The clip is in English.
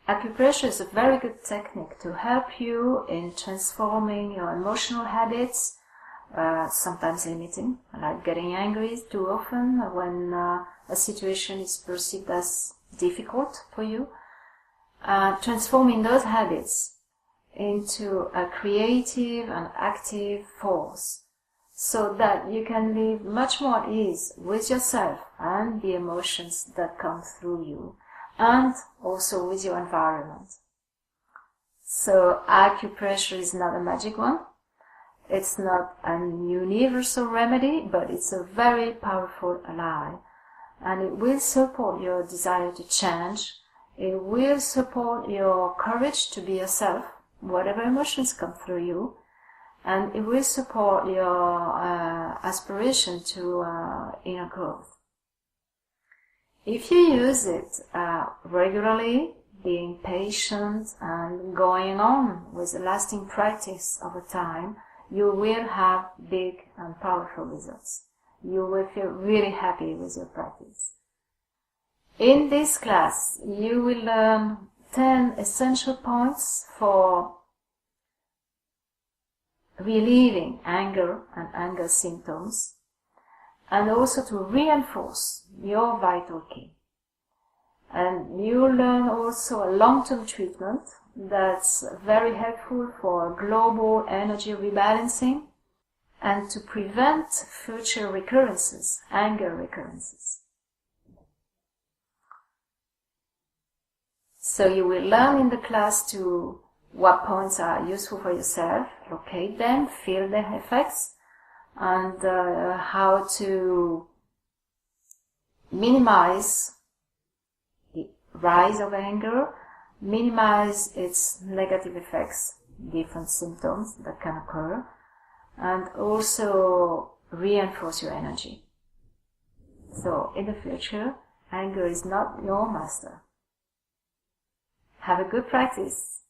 Acupressure is a very good technique to help you in transforming your emotional habits, sometimes limiting, like getting angry too often when a situation is perceived as difficult for you. Transforming those habits into a creative and active force so that you can live much more at ease with yourself and the emotions that come through you, and also with your environment. So acupressure is not a magic one. It's not a universal remedy, but it's a very powerful ally. And it will support your desire to change. It will support your courage to be yourself, whatever emotions come through you. And it will support your aspiration to inner growth. If you use it regularly, being patient and going on with a lasting practice over time, you will have big and powerful results. You will feel really happy with your practice. In this class, you will learn 10 essential points for relieving anger and anger symptoms, and also to reinforce your vital key. And you'll learn also a long-term treatment that's very helpful for global energy rebalancing and to prevent future recurrences, anger recurrences. So you will learn in the class to what points are useful for yourself, locate them, feel their effects, and how to minimize the rise of anger, minimize its negative effects, different symptoms that can occur, and also reinforce your energy. So in the future, anger is not your master. Have a good practice.